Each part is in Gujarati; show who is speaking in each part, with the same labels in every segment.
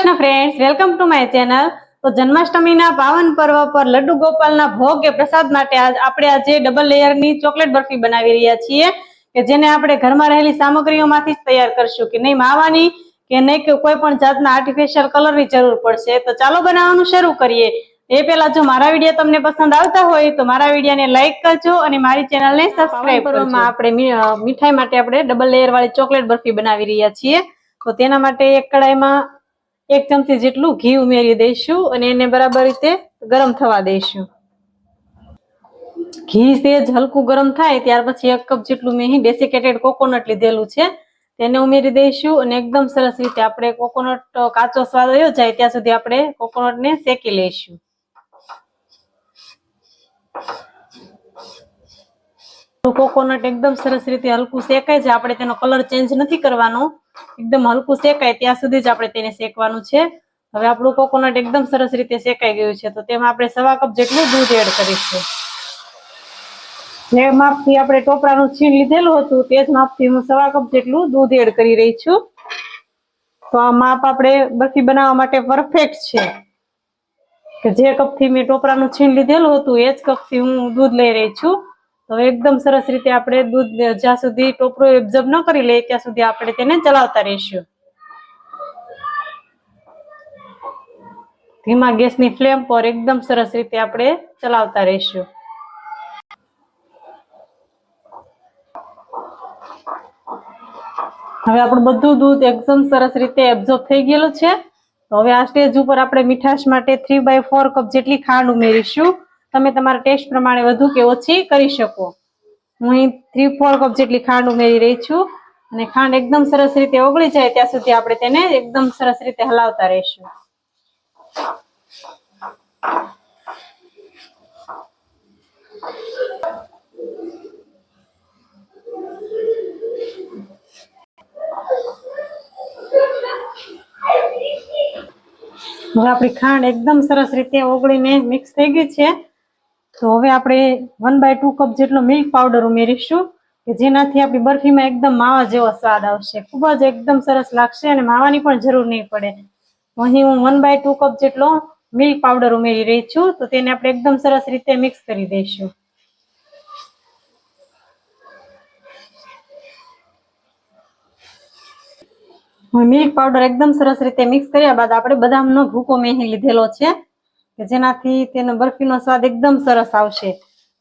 Speaker 1: Krishna friends, welcome to my channel. તો જન્માષ્ટમીના પાવન પર્વ પર લડ્ડુ ગોપાલના ભોગ કે પ્રસાદ માટે આપણે આજે ડબલ લેયરની ચોકલેટ બરફી બનાવી રહ્યા છીએ કે જેને આપણે ઘરમાં રહેલી સામગ્રીઓમાંથી જ તૈયાર કરશું કે નહીં માવાની કે નહીં કે કોઈ પણ જાતના આર્ટિફિશિયલ કલરની જરૂર પડશે। તો ચાલો બનાવવાનું શરૂ કરીએ। એ પહેલા જો મારા વિડીયો તમને પસંદ આવતા હોય તો મારા વિડીયોને લાઈક કરજો અને મારી ચેનલને સબસ્ક્રાઇબ કરજો। આપણે મીઠાઈ માટે આપણે ડબલ લેયર વાળી ચોકલેટ બરફી બનાવી રહ્યા છીએ। તો તેના માટે એક કડાઈમાં 1 ચમચી જેટલું ઘી ઉમેરી દઈશું અને એને બરાબર રીતે ગરમ થવા દઈશું। ઘી સેજ હલકું ગરમ થાય ત્યાર પછી 1 કપ જેટલું મેં ડેસિકેટેડ કોકોનટ લીધેલું છે તેને ઉમેરી દઈશું અને એકદમ સરસ રીતે આપણે કોકોનટ કાચો સ્વાદ આવ્યો જાય ત્યાં સુધી આપણે કોકોનટને શેકી લઈશું। કોકોનટ એકદમ સરસ રીતે હલકું શેકાય છે, આપણે તેનો કલર ચેન્જ નથી કરવાનો, એકદમ હલકું શેકાય ત્યાં સુધી જ આપણે તેને શેકવાનું છે। હવે આપણું કોકોનટ એકદમ સરસ રીતે શેકાઈ ગયું છે તો તેમાં આપણે 1/2 કપ જેટલું દૂધ એડ કરીશું। જે માપથી આપણે ટોપરાનું છીણ લીધેલું હતું તે જ માપથી હું 1/2 કપ જેટલું દૂધ એડ કરી રહી છું। તો આ માપ આપણે બરફી બનાવવા માટે પરફેક્ટ છે કે જે કપથી મેં ટોપરાનું છીણ લીધેલું હતું એ જ કપથી હું દૂધ લઈ રહી છું। તો એકદમ સરસ રીતે આપણે દૂધ જ્યાં સુધી ટોપરું એબ્ઝોર્બ ન કરી લે ત્યાં સુધી આપણે તેને ચલાવતા રહીશું। ધીમા ગેસની ફ્લેમ પર એકદમ સરસ રીતે આપણે ચલાવતા રહીશું। હવે આપણું બધું દૂધ એકદમ સરસ રીતે એબ્ઝોર્બ થઈ ગયેલું છે। તો હવે આ સ્ટેજ ઉપર આપણે મીઠાશ માટે 3/4 કપ જેટલી ખાંડ ઉમેરીશું। તમે તમારા ટેસ્ટ પ્રમાણે વધુ કે ઓછી કરી શકો। હું અહીં 3/4 કપ જેટલી ખાંડ ઉમેરી રહી છું અને ખાંડ એકદમ સરસ રીતે ઓગળી જાય ત્યાં સુધી આપણે તેને એકદમ સરસ રીતે હલાવતા રહીશું। હવે આપણી ખાંડ એકદમ સરસ રીતે ઓગળીને મિક્સ થઈ ગઈ છે। તો હવે આપણે 1/2 કપ જેટલો મિલ્ક પાવડર ઉમેરીશું કે જેનાથી આપણી બરફીમાં એકદમ માવા જેવો સ્વાદ આવશે, ખૂબ જ એકદમ સરસ લાગશે અને માવાની પણ જરૂર નહીં પડે। અહીં હું 1/2 કપ જેટલો મિલ્ક પાવડર ઉમેરી રહી છું તો તેને આપણે એકદમ સરસ રીતે મિક્સ કરી દઈશું। મિલ્ક પાવડર એકદમ સરસ રીતે મિક્સ કર્યા બાદ આપણે બદામનો ભૂકો મેં લીધેલો છે કે જેનાથી તેનો બરફીનો સ્વાદ એકદમ સરસ આવશે।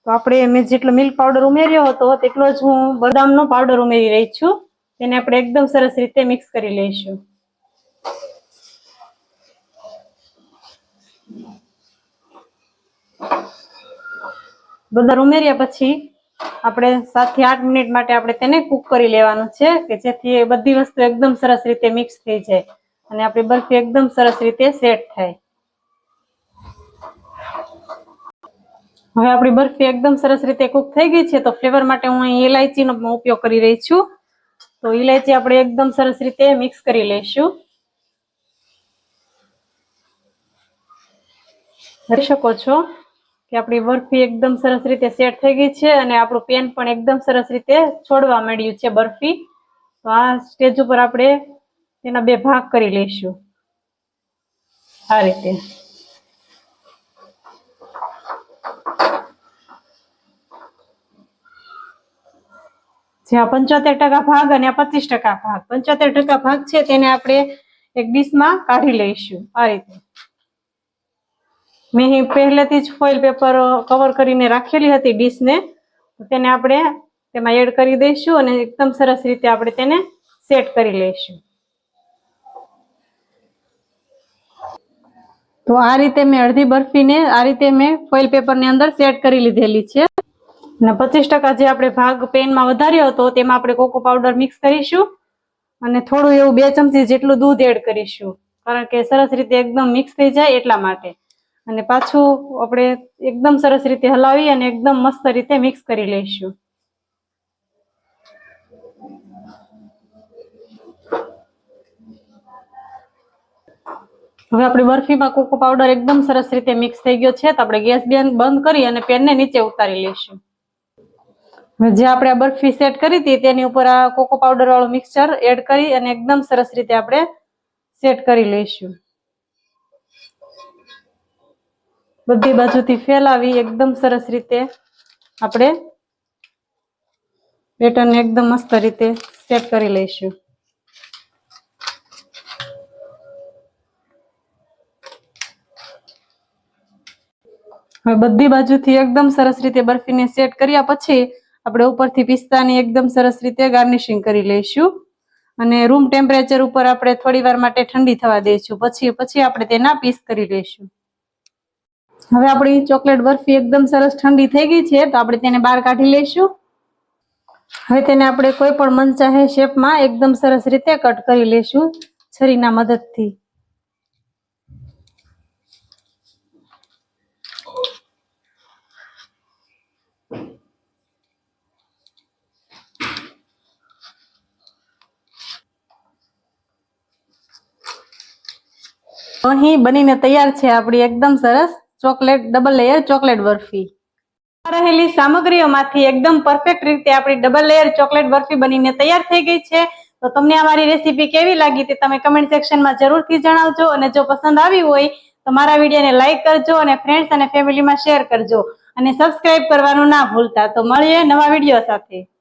Speaker 1: તો આપણે મેં જેટલો મિલ્ક પાવડર ઉમેર્યો હતો તેટલો જ હું બદામનો પાવડર ઉમેરી રહી છું, તેને આપણે એકદમ સરસ રીતે મિક્સ કરી લઈશું। બદામ ઉમેર્યા પછી આપણે 7 થી 8 મિનિટ માટે આપણે તેને કૂક કરી લેવાનું છે કે જેથી બધી વસ્તુ એકદમ સરસ રીતે મિક્સ થઈ જાય અને આપણી બરફી એકદમ સરસ રીતે સેટ થાય। હવે આપણી બરફી એકદમ સરસ રીતે કૂક થઈ ગઈ છે તો ફ્લેવર માટે હું અહીં ઇલાયચીનો ઉપયોગ કરી રહી છું। તો ઇલાયચી આપણે એકદમ સરસ રીતે મિક્સ કરી લઈશું। જોઈ શકો છો કે આપણી બરફી એકદમ સરસ રીતે સેટ થઈ ગઈ છે અને આપણું પેન પણ એકદમ સરસ રીતે છોડવા માંડ્યું છે બરફી। તો આ સ્ટેજ ઉપર આપણે તેના 2 ભાગ કરી લઈશું આ રીતે। જ્યાં 75% ભાગ અને 25% ભાગ, 75% ભાગ છે તેને આપણે એક ડીશમાં કાઢી લઈશું આ રીતે। મેં પહેલેથી જ ફોઇલ પેપર કવર કરીને રાખેલી હતી ડીશને, તો તેને આપણે તેમાં એડ કરી દઈશું અને એકદમ સરસ રીતે આપણે તેને સેટ કરી લઈશું। તો આ રીતે મેં અડધી બરફીને આ રીતે મેં ફોઇલ પેપરની અંદર સેટ કરી લીધેલી છે અને 25% જે આપણે ભાગ પેનમાં વધાર્યો હતો તેમાં આપણે કોકો પાવડર મિક્સ કરીશું અને થોડું એવું 2 ચમચી જેટલું દૂધ એડ કરીશું કારણ કે સરસ રીતે એકદમ મિક્સ થઈ જાય એટલા માટે। અને પાછું આપણે એકદમ સરસ રીતે હલાવી અને એકદમ મસ્ત રીતે મિક્સ કરી લઈશું। હવે આપણી બરફીમાં કોકો પાવડર એકદમ સરસ રીતે મિક્સ થઈ ગયો છે તો આપણે ગેસ બંધ કરી અને પેનને નીચે ઉતારી લઈશું। જે આપણે આ બરફી સેટ કરી હતી તેની ઉપર આ કોકો પાવડર વાળું મિક્સચર એડ કરી અને એકદમ સરસ રીતે આપણે સેટ કરી લઈશું। બધી બાજુથી ફેલાવી એકદમ સરસ રીતે આપણે બેટરને એકદમ મસ્ત રીતે સેટ કરી લઈશું. હવે બધી બાજુથી એકદમ સરસ રીતે બરફીને સેટ કર્યા પછી આપણે ઉપરથી પિસ્તાની એકદમ સરસ રીતે ગાર્નિશિંગ કરી લઈશું અને રૂમ ટેમ્પરેચર ઉપર આપણે થોડી વાર માટે ઠંડી થવા દઈશું. પછી આપણે તેના પીસ કરી લઈશું. હવે આપણી ચોકલેટ બરફી એકદમ સરસ ઠંડી થઈ ગઈ છે તો આપણે તેને બહાર કાઢી લઈશું. હવે તેને આપણે કોઈ પણ મનચાહે શેપમાં એકદમ સરસ રીતે કટ કરી લઈશું છરીના મદદથી. અહીં બનીને તૈયાર છે આપણી એકદમ સરસ chocolate double layer chocolate barfi. રહેલી સામગ્રીઓમાંથી એકદમ પરફેક્ટ રીતે આપણી ડબલ લેયર ચોકલેટ બરફી બનીને તૈયાર થઈ ગઈ છે. તો તમને અમારી રેસીપી કેવી લાગી તે તમે કમેન્ટ સેક્શનમાં જરૂરથી જણાવજો અને જો પસંદ આવી હોય તો મારા વિડીયોને લાઈક કરજો અને ફ્રેન્ડ્સ અને ફેમિલીમાં શેર કરજો અને સબસ્ક્રાઇબ કરવાનું ના ભૂલતા. તો મળીએ નવા વિડીયો સાથે.